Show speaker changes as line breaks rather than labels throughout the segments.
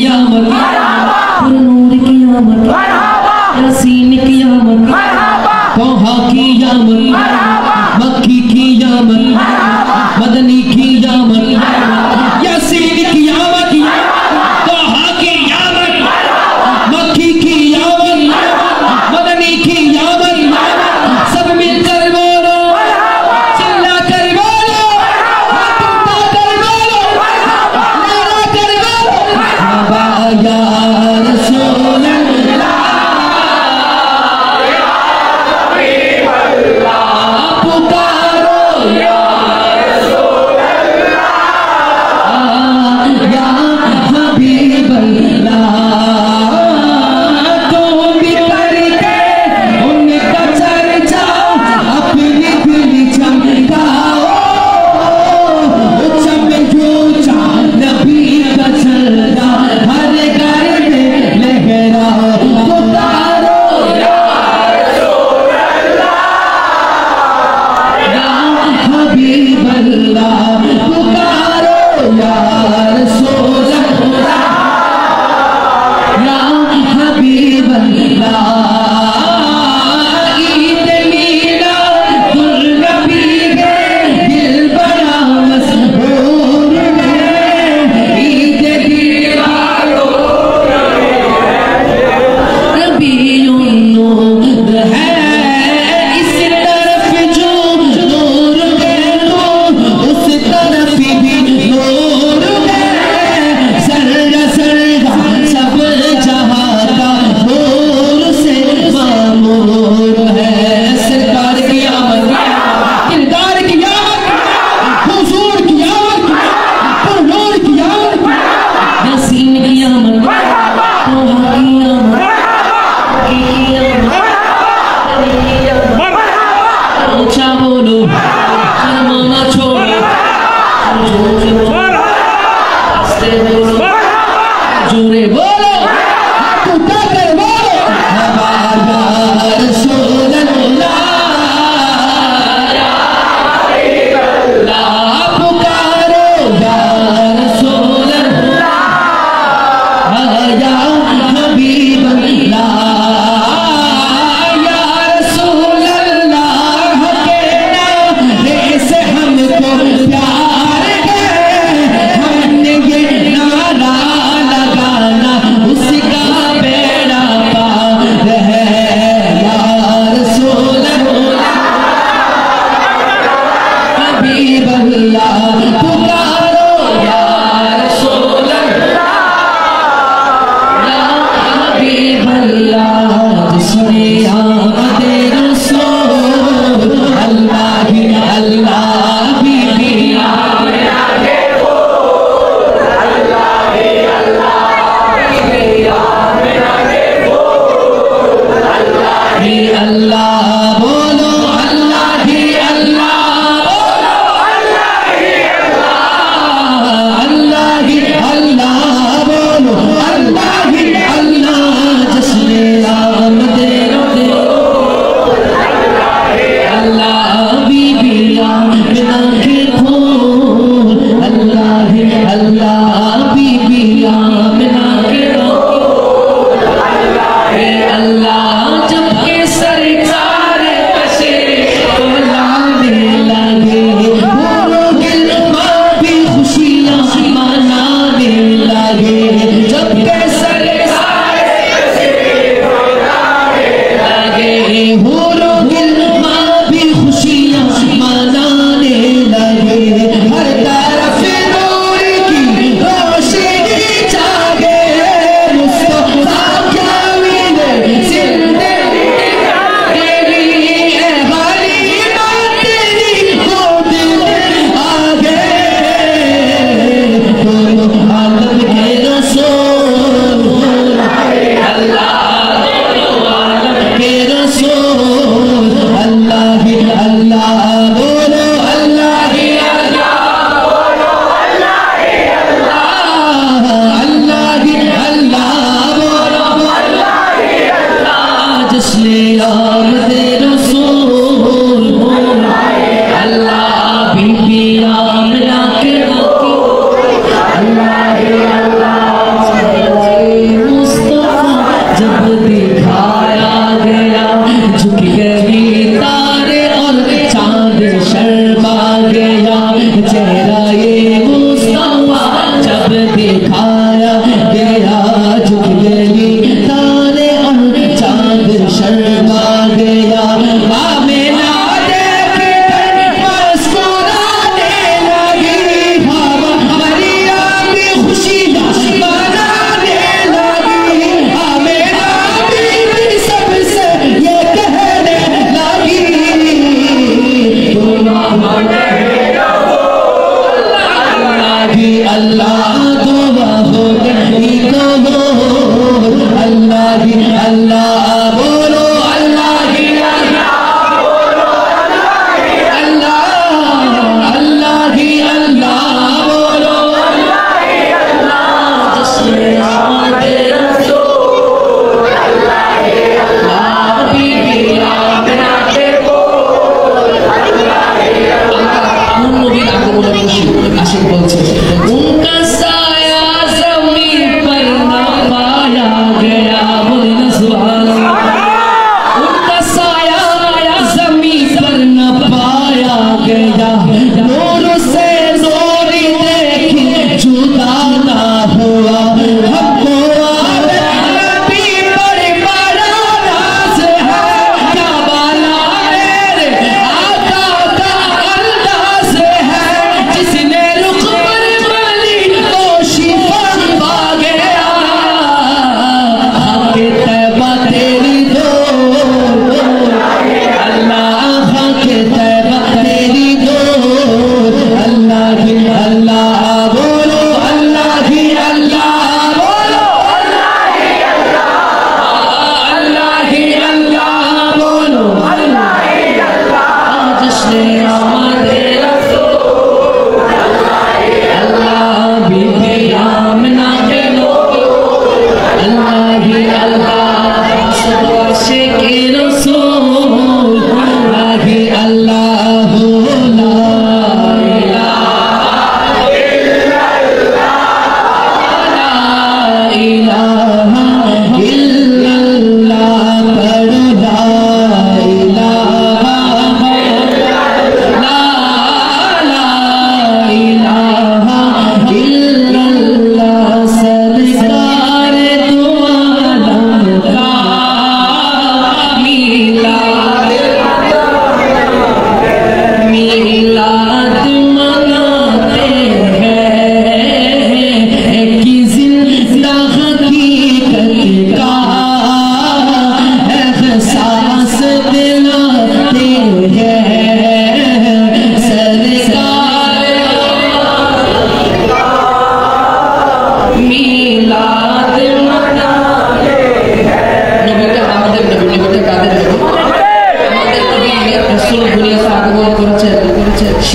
या हबीब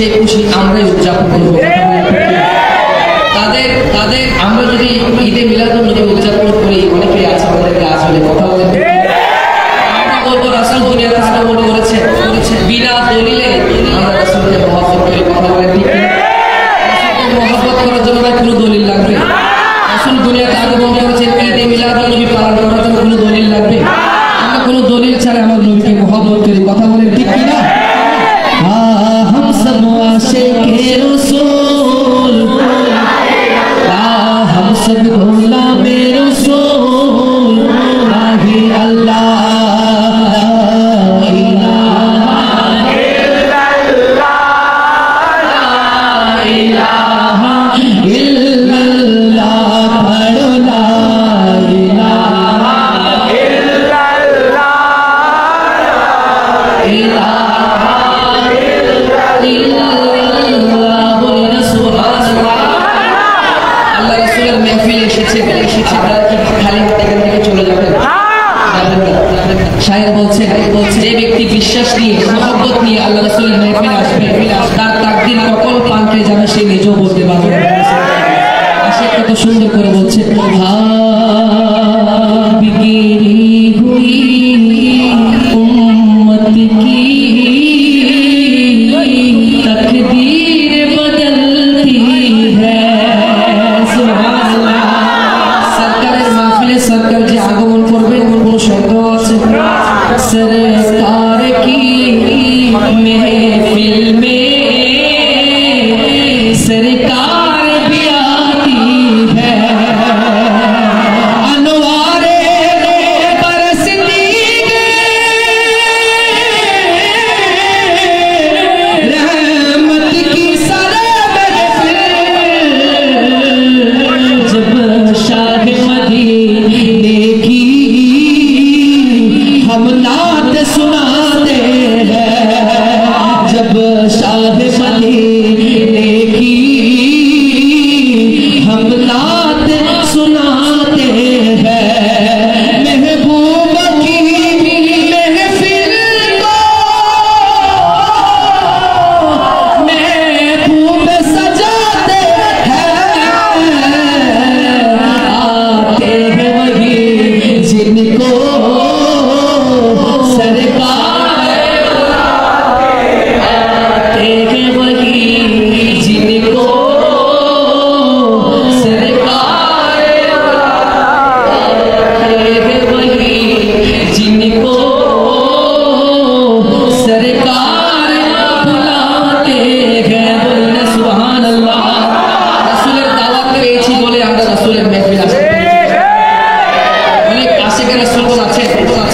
সেই খুশি আমরাই উদযাপন করবো। তাদের আমরা যদি ঈদে মিলাদুন নবী উদযাপন করি, অনেকেই আছে আমাদেরকে আসলে কথা বলে আমরা বলবো রাসূল দুনিয়াতে আগমন করেছে বিনা দলিলে আমরা রাসূলকে মহব্বত করি। কথা বলে ঠিক না? রাসূলকে মহব্বত করার জন্য কোনো দলিল লাগবে? রাসূল দুনিয়াতে আগমন করেছেন ঈদে মিলাদুন নবী পালন করার জন্য কোনো দলিল লাগবে? আমরা কোনো দলিল ছাড়া আমার নবীকে মহব্বত করি। কথা বলে ঠিক কি না? हम सब आशिक़े रसूल, हम सब गुलामे रसूल, आगे अल्लाह इलाहा इल्लल्लाह पढ़ो ला इलाहा इल्लल्लाह इलाहा আল্লাহ রাসূলের মাহফিলে এসেছে আপনারা কি খালি হাতে এখান থেকে চলে যাবেন? শায়ের বলছে যে ব্যক্তি বিশ্বাস নিয়ে মহব্বত নিয়ে আল্লাহ রাসূলের মাহফিলে আসবে তার তাকদীর কখন পাল্টে যাবে সে নিজেও বলতে পারবে না। আশিক কত সুন্দর করে বলছে, বিগিরি হুই উম্মত কি तकदीर बदलती है। सुभान अल्लाह। सरकारेर महफिले सरकार जे आगमन करबेन कोनो सन्देह আছে? सरकार की महफिल में सरकार भी आती है, अनवारे बरसती शाह मदीने की हम नात सुनाते हैं, जब शाह मदीने की हम नात सुनाते हैं, महबूब की महफिल को महबूब सजाते हैं, जिनको सरकार आते हैं वही जिनको सरकार आते हैं वही जिनको सरकार बुलाते हैं। बोलना सुभान अल्लाह। রাসূলের দাওয়াত পেয়েছি বলে আমরা রাসূলের মাহফিল আসি।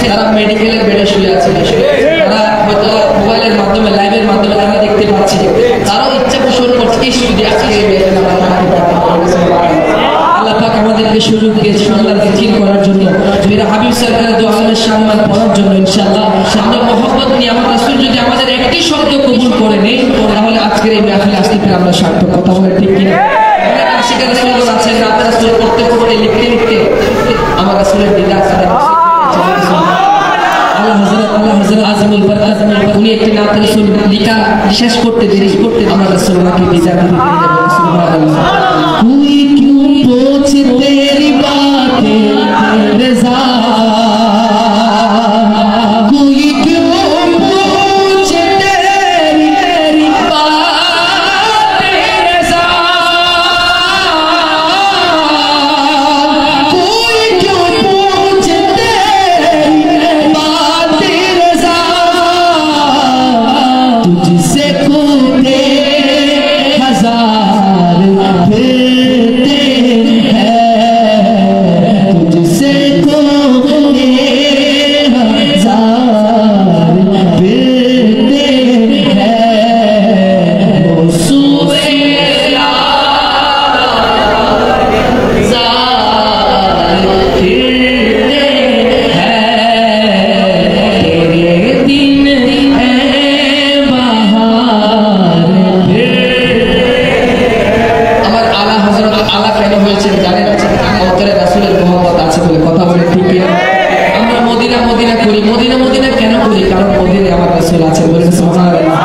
তারা মেডিকেলের বেডে শুয়ে আছে, তারা হয়তো মোবাইলের মাধ্যমে লাইভের মাধ্যমে তারা দেখতে পাচ্ছে, তারাও ইচ্ছা পোষণ করছে যদি আজকে আল্লাহ পাক আমাদেরকে সুযোগ দিয়েছে আল্লাহর জিকির করার জন্য, মেরা হাবিব সরকারের দু আলমের সম্মান করার জন্য। ইনশাআল্লাহ আমরা মহব্বত নিয়ে আমার রাসূল যদি আমাদের একটি শব্দ কবুল করে নেই তাহলে আজকের এই মাহফিলে আসতে পেরে আমরা সার্থক। কথা বলে ঠিক কিনা? অনেক আশিক রাসূল আছেন রাতে রাসূল পড়তে পড়তে লিখতে আমার রাসূলের দিদার সাথে আজমুল বরকত উনি একটি নাত রাসূল লিখা শেষ করতে দেরি আমার রাসূল ওনাকে বিদায় দিতে যাবেন। সুবহানাল্লাহ। कोई क्यों पूछे तेरी बातें रज़ा, कोई क्यों पूछे तेरी बातें रज़ा, कोई क्यों पूछे तेरी बातें रज़ा, तुझसे खोते हजार फिरते हैं, तुझसे खोते हजार फिरते हैं, वो सुए हजार फिरते हैं, तेरे दिन है बहार আমার আলা হযরত আলা কেন হয়েছে জানেন? অন্তরে রাসূলের মহব্বত আছে বলে। কথা বলে ঠিক কি না? আমরা মদিনা মদিনা করি, মদিনা মদিনা কেন করি? কারণ মদিনায় আমার রাসূল আছে বলে। সুবহানাল্লাহ।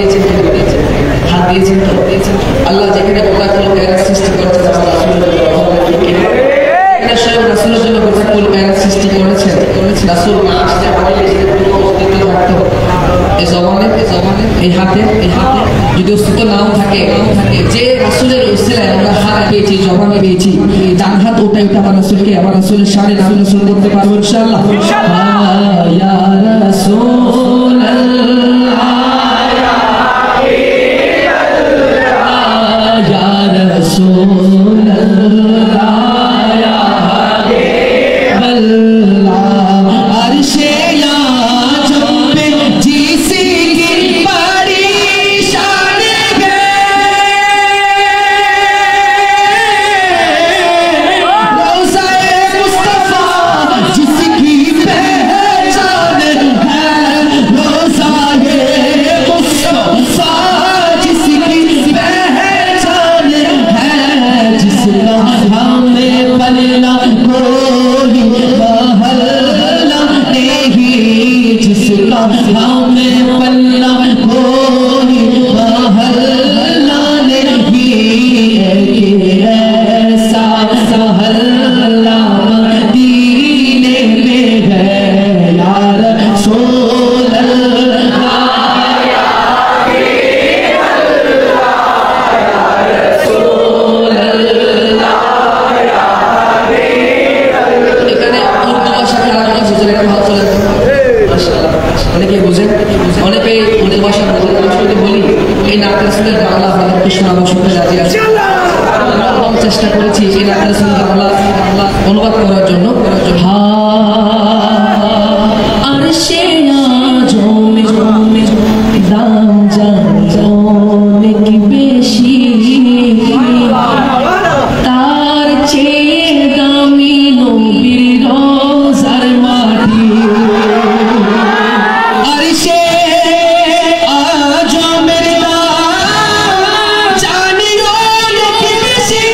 দিয়েছেন, হাত দিয়েছেন তো দিয়েছেন। আল্লাহ যেখানে গোটাকুল কায়নাত সৃষ্টি করেছেন আমার রাসূলের জন্য, কথা বলেন ঠিক কিনা? এখানে স্বয়ং রাসূলের জন্য গোটাকুল কায়নাত সৃষ্টি করেছেন। রাসূল না আসলে আমাদের কোনো অস্তিত্ব থাকতো? এই জবানে এই হাতে যদি অস্তিত্ব নাও থাকে, যে রাসূলের উসিলায় আমরা হাত পেয়েছি, জবান পেয়েছি, ডান হাত ওটাই আমার রাসূলকে, আমার রাসূলের শানে নাম রাসূল করতে পারবো ইনশাআল্লাহ। ইয়া রাসূলাল্লাহ ইয়া রাসূলাল্লাহ ইয়া হাবিবাল্লাহ আরশে আযম पे जिसकी बड़ी शान है, रोज़ाए मुस्तफा जिसकी पहचान है, रोज़ाए मुस्तफा जिसकी पहचान है, जिसका हमें पलना कोई महल्ला नहीं, जिसका हमें पलना कोई महल्ला नहीं, ऐसा महल्ला मदीने में है या रसूल अल्लाह या हबीबल्लाह या रसूल अल्लाह या हबीबल्लाह। এখানে উর্দু ভাষা খেলার কথা বুঝে রেখে ভালো চলে মাশাআল্লাহ। অনেকে বুঝেন, অনেকে উর্দু ভাষা বোঝেন। আমি শুধু বলি এই নাত রাসূলের বাংলা আমাদেরকে শোনাবো, শুনতে রাজি আছি। আমরা অনেক চেষ্টা করেছি এই নাত রাসূলের বাংলা অনুবাদ করার জন্য। আরশে আযম দাম জানে কি বেশি, তার চেয়ে দামি নবীর রোজার মাটি। আরশে আযমের দাম জানিও কি বেশি,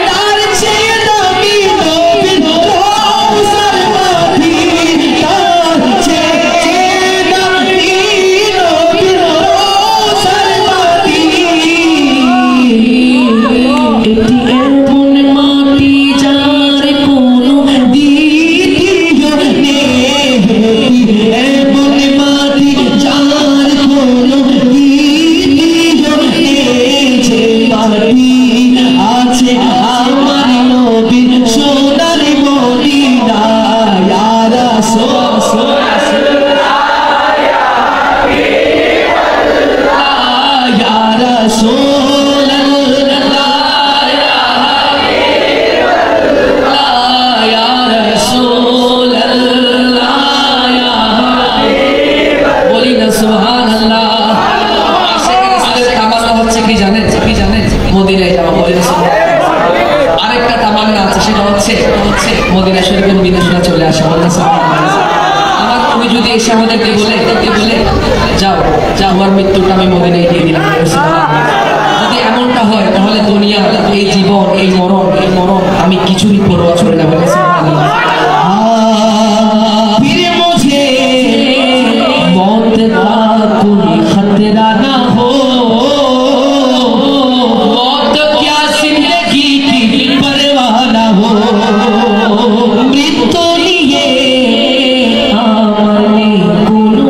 তার চেয়ে দামি নবীর রোজার মাটি, তার চেয়ে দামি নবীর রোজার মাটি। এটি এমন মাটি যার কোনো দ্বিতীয় নেই, এমন মাটি যার কোনো দ্বিতীয় নেই, যে মাটি আছে আমার নবীর সোনার মদিনা ইয়া রাসূলুল্লাহ ইয়া হাবিবাল্লাহ ইয়া রাসূলুল্লাহ ইয়া হাবিবাল্লাহ ইয়া রাসূলুল্লাহ ইয়া হাবিবাল্লাহ। বলি না সুবহানাল্লাহ। আশিক রাসূলের তামান্না হচ্ছে কি জানেন? মদিনায় যাওয়া। বলি না সুবহানাল্লাহ। আরেকটা তামান্না আছে, সেটা হচ্ছে মদিনা শরীফের বিদেশে চলে আসা। বলি না সুবহানাল্লাহ। আমার তুমি যদি এসে আমাদেরকে বলে যাও আমার মৃত্যুটা আমি মদিনায় দিয়ে দিলাম, যদি এমনটা হয় তাহলে দুনিয়া, এই জীবন, এই মরণ আমি কিছুই পরোয়া করি না। বলি সুবহানাল্লাহ। फिर मुझे मौत का कोई खतरा ना हो, मौत क्या जिंदगी की परवाह ना हो, मृत्यु নিয়ে আমানে কোনো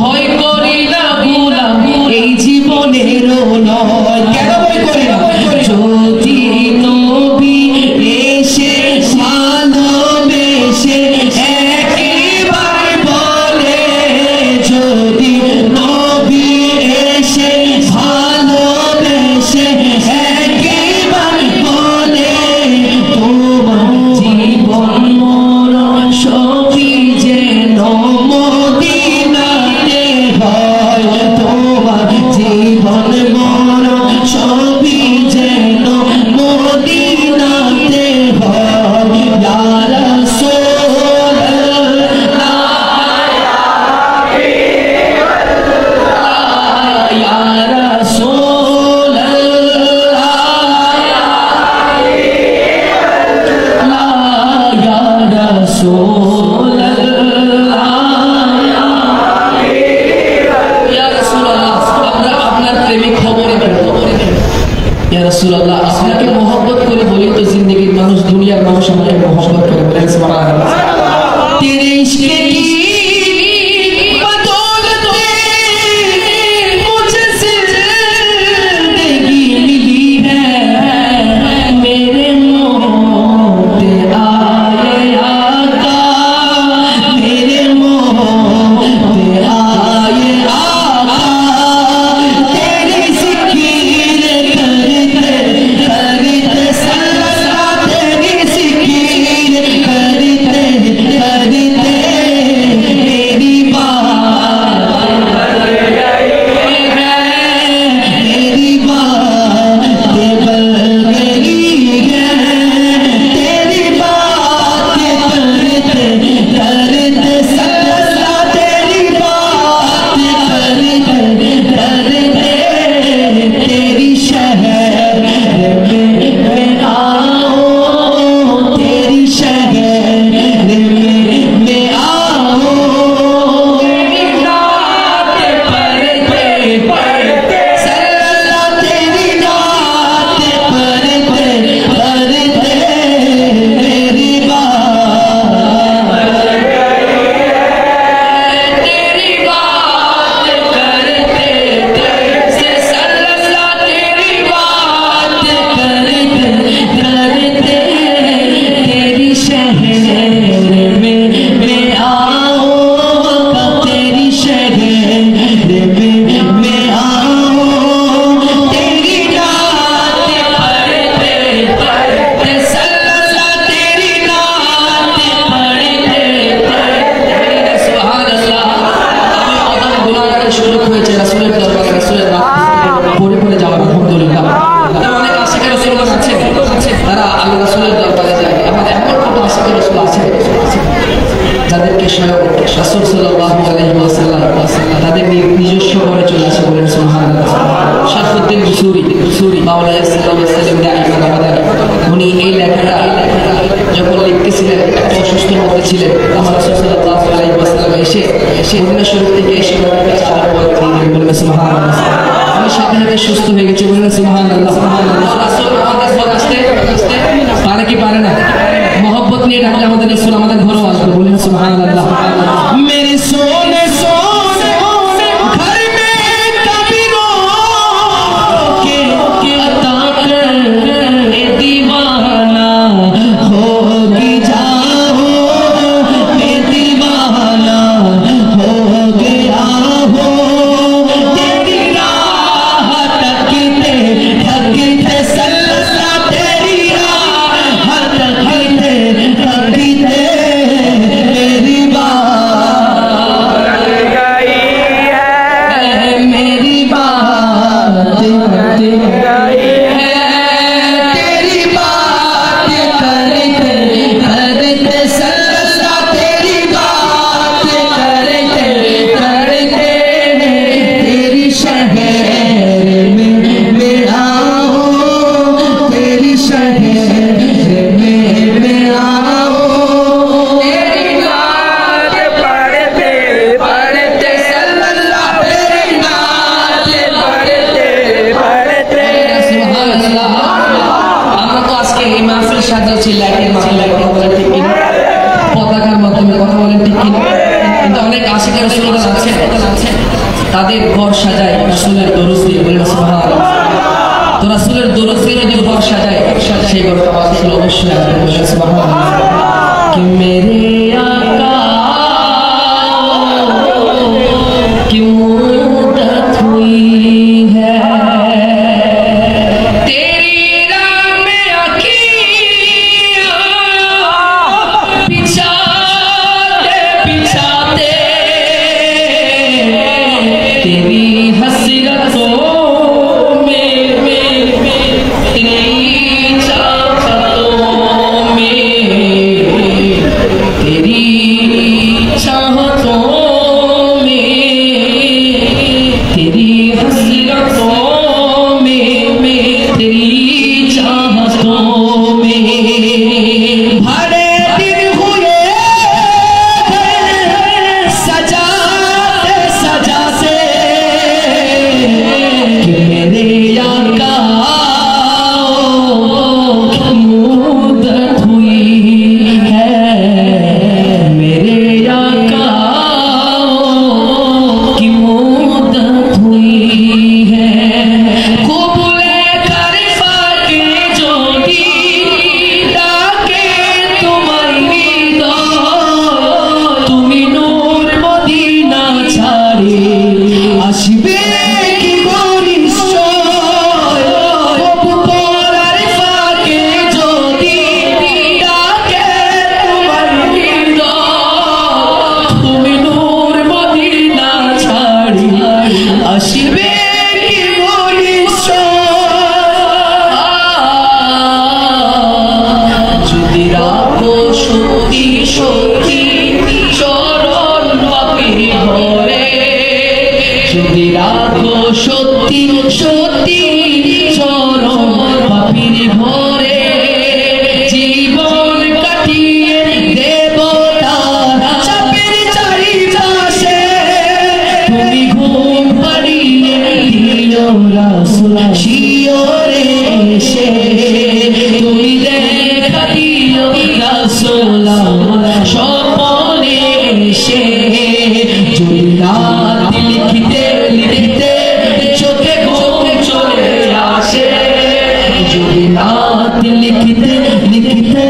ভয় করি না গোলাম, এই জীবনেরও নয়। কেন ভয় করি না? যদি নবী এসে ভালোবেসে একবার বলে, যদি নবী এসে ভালোবেসে একবার বলে, তোমার জীবন মরণ সবই যেন মদিনাতে হয়, তোমার জীবন মরণ সবই যেন মদিনাতে হয় ইয়া রাসূলুল্লাহ ইয়া হাবিবাল্লাহ ইয়া রাসূলুল্লাহ ইয়া হাবিবাল্লাহ ইয়া রাসূলুল্লাহ
तेरे इश्क की बदौलत मुझे जिंदगी मिली है, मेरे मोहते आए आका, मेरे मोहते आए आका, तेरी जिक्र करते करते सल्लल्लाह, तेरी जिक्र करते करते मेरी बात मेरी बात बन गई है, तेरी बात करते करते सल्लल्लाह, तेरी बात करते करते तेरी शहर में आओ, तेरी शहर में आओ, तेरी नात पढ़ते पढ़ते सल्लल्लाह, तेरी नात पढ़ते पढ़ते मेरी बात तेरी बात करते करते सल्लल्लाह, तेरी बात करते करते तेरी शहर में आओ, तेरी शहर में आओ, तेरी नात पढ़ते पढ़ते सल्लल्लाह, तेरी नात पढ़ते पढ़ते सुभान अल्लाह। আমি অদম গুনাহগারের সুযোগ হয়েছে রাসূলের দরবারে রাসূলের পড়ে পড়ে যাওয়ার, আলহামদুলিল্লাহ। অনেক আশিক রাসূলগণ আছে, তারা আল্লাহ রাসূলের দরবারে যায়। আমাদের এমন কত আশিক রাসূল আছে যাদেরকে স্বয়ং রাসূল সাল্লাল্লাহু আলাইহি ওয়াসাল্লাম তাদের নিজস্ব ঘরে চলে আসে, বলেন সুবহানাল্লাহ। শারফুদ্দিন বুসুরি মাওলানা সাল্লাল্লাহু আলাইহি ওয়াসাল্লাম দাইমান আবাদান, উনি এই লেখাটা যখন লিখতেছিলেন একটা অসুস্থর মধ্যে ছিলেন, আমার রাসূল সাল্লাল্লাহু আলাইহি ওয়াসাল্লাম এসে মদিনা শরীফ থেকে এসে ওনাকে চাদর পরে দিলেন, বলেন সুবহানাল্লাহ। আমি সাথে সাথে সুস্থ হয়ে গেছি, বলেন সুবহানাল্লাহ। রাসূল আমাদের ঘরে আসতে পারে কি পারে না? मोहब्बत নিয়ে ডাকলে আমাদের রাসূল আমাদের ঘরেও আসবে, বলেন সুবহানাল্লাহ। मेरे सोने सोने घर में कभी रो के अता कर दीवाना होगी जाओ, मैं दीवाना हो गया हो, तेरी राह तकते थकते सल्लल्लाह, तेरी राह तकते थकते मेरी बात मेरी बात तेरी बात करते करते सल्लल्लाह, तेरी बात करते करते तेरी शहर में आओ, तेरी शहर में आओ, तेरी नात पढ़ते पढ़ते सल्लल्लाह, तेरी नात पढ़ते पढ़ते सुबहानाल्लाह। আমরা তো আজকে এই মাহফিল সাজাচ্ছি লাইটের মাধ্যমে, কথা বলেন ঠিক কিনা? পতাকার মাধ্যমে, কথা বলেন ঠিক কিনা? কিন্তু অনেক আশিক রাসূলগণ আছে তাদের ঘর সাজায় রাসূলের দরুদ দিয়ে, বলেন সুবহানাল্লাহ। তো রাসূলের দরুদ দিয়ে যদি ঘর সাজায় সেই ঘরে আওয়াজ আসলে অবশ্যই আসবে, বলেন সুবহানাল্লাহ। कि मेरे आका की मुद्दत हुई है, तेरी राह में अखियाँ पिछाते पिछाते तेरी हसरतों में तेरी चाहतों में तेरी चाहतों में तेरी हसरतों में तेरी चाहतों में भरे दिन हुए सजाते सजाते कि मेरे आका की मुद्दत हुई है, যদি রাখো সত্যি সত্যি চরণ পাপির ঘরে জীবন কাটিয়ে দেব তার চাপের চারিপাশে তুমি ঘুম পাড়িয়ে দিও রাসূল শিওরে এসে তুমি দেখা দিও রাসূল স্বপনে এসে যদি রাত লিখতে লিখতে চোখে ঘুম চলে আসে যদি রাত লিখতে লিখতে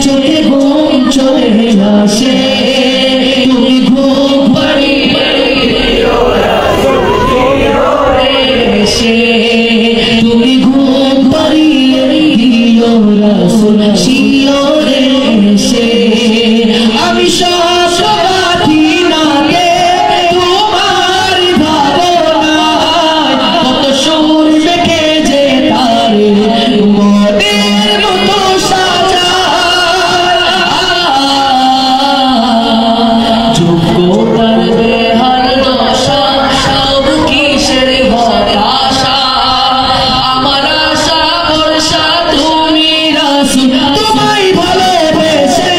চোখে ঘুম চলে আসে তুমি ঘুম পাড়িয়ে এসে তুমি ঘুম পাড়িয়ে দিও রাসূল শিওরে এসে আমি সব সাথী নাগে তোমার ভাবনায় কত সুর মেখে যে তারে মনের মতো সাজায় যোগ্যতার বেহাল দশা তবু কিসের হতাশা আমার আশা ভরসা তুমি রাসূল তোমায় ভালোবেসে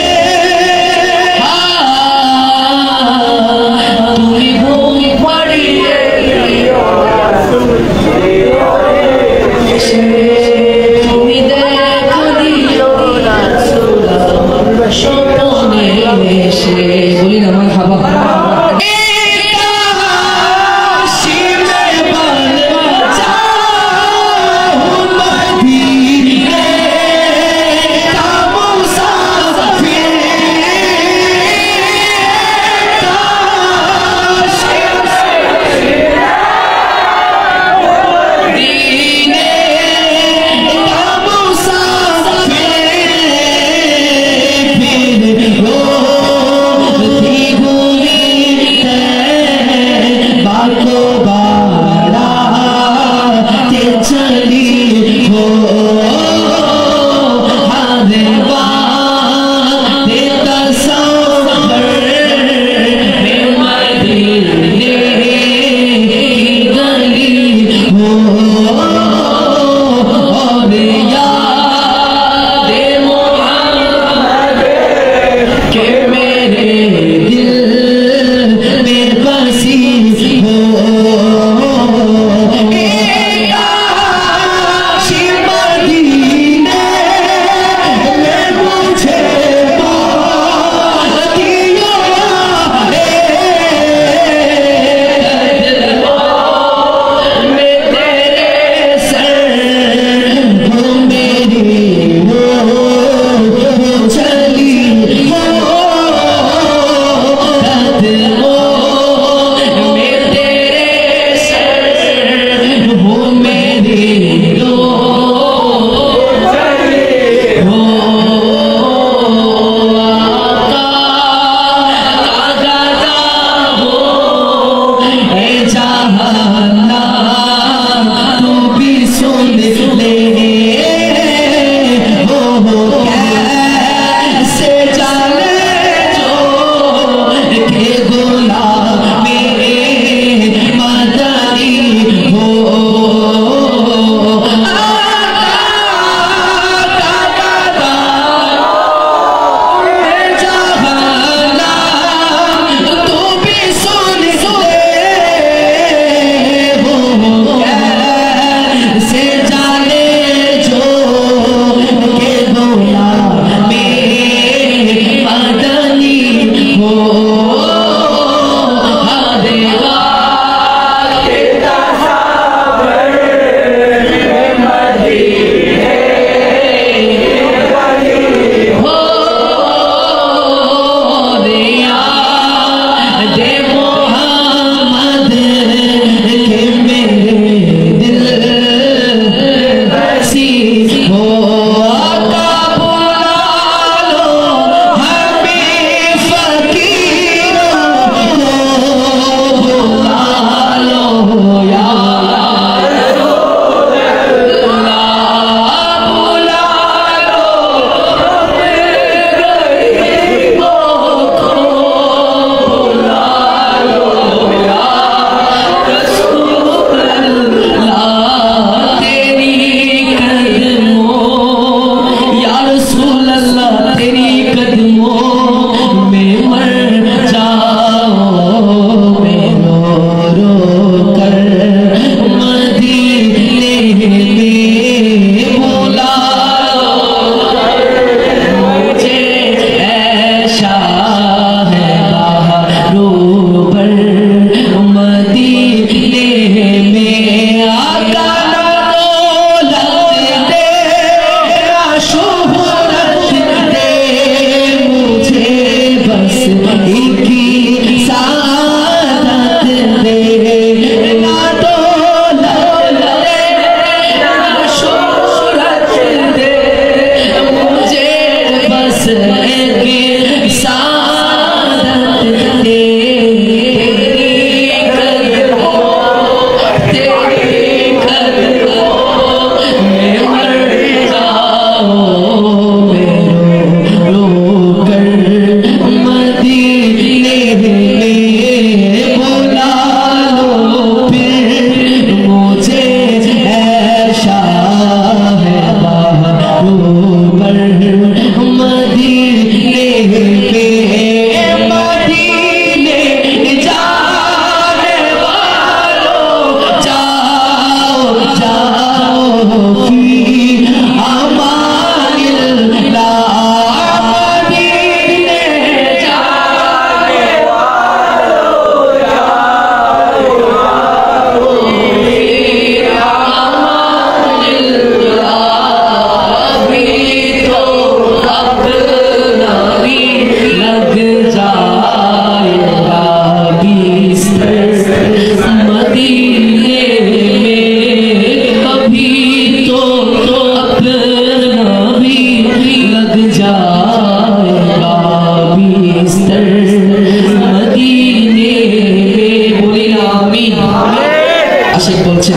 आशिक बोलছে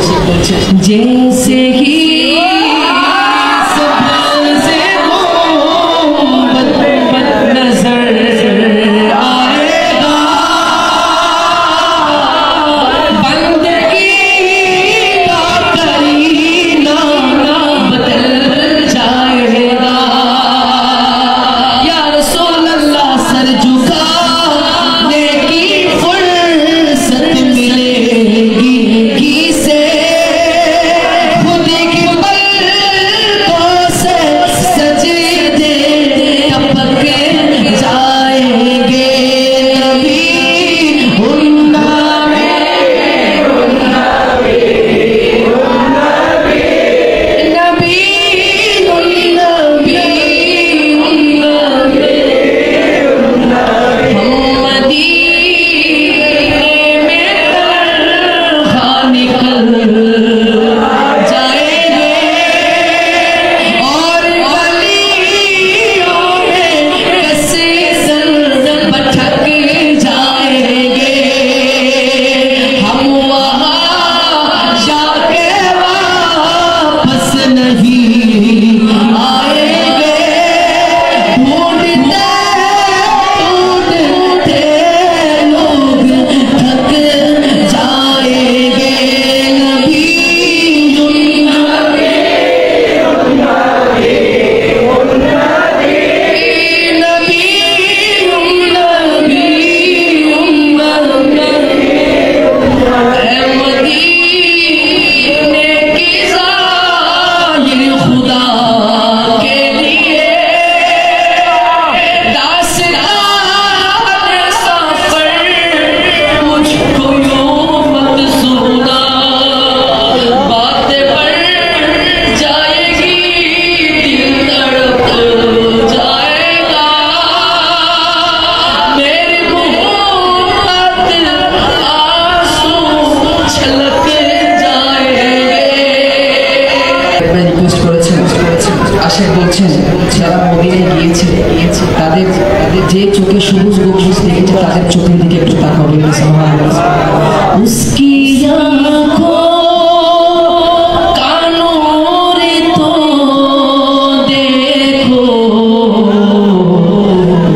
जैसे ही सबसे मोहब्बत नजर आएगा बंदगी का करीना बदल जाएगा या रसूल अल्लाह सर झुकाने की फुर्सत मिलेगी किसे खुद की पलकों से सजदे टपक जाएंगे नबी उन्ना আশিক বলছেন যারা মদিনায় গিয়েছে তাদের যে চোখে সবুজ গম্বুজ দেখেছে তাদের চোখের দিকে একটু তাকাও সুবহানাল্লাহ उसकी आँखों कानों रे तो देखो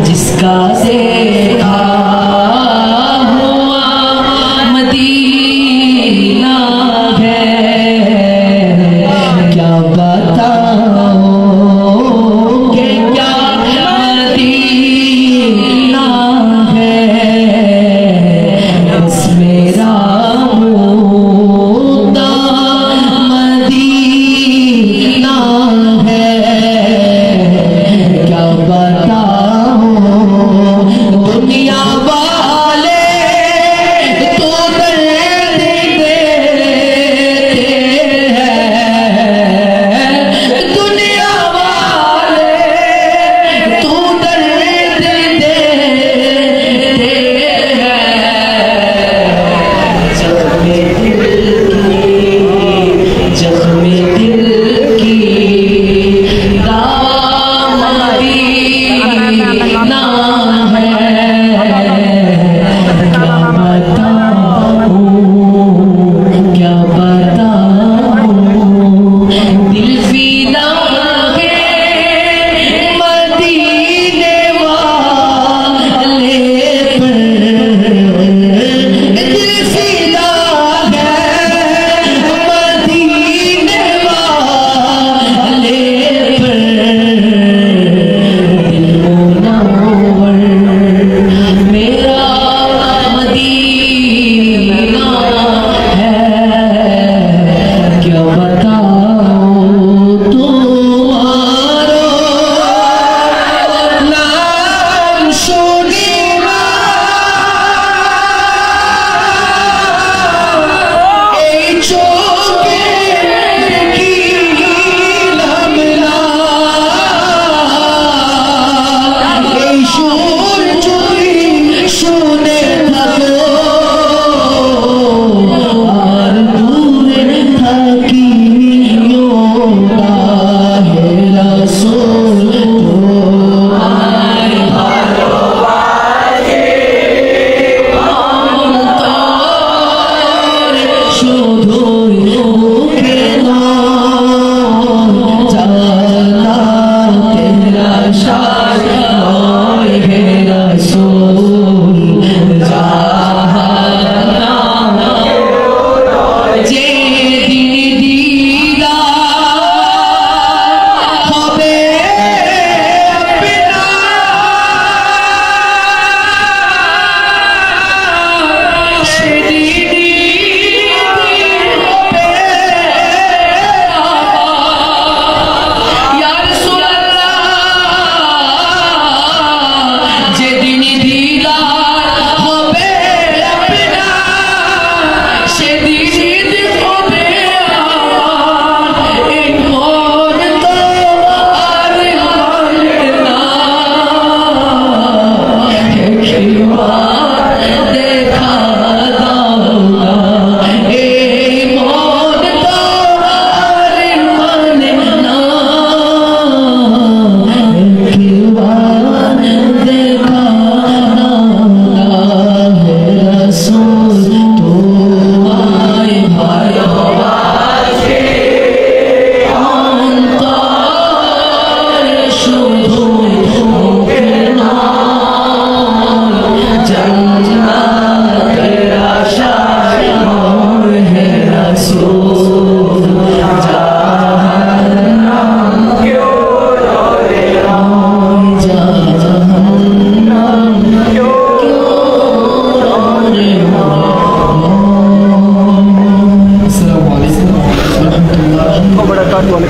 जिसका देखा हुआ मदीना है क्या बताओ कि क्या मदीना है बस मेरा मुद्दा मदीना है क्या बताओ दुनिया वाले तो दर्द देते हैं दुनिया वाले तो दर्द देते हैं जख्मे दिल की दावा मदीना है
वबरकातुहू।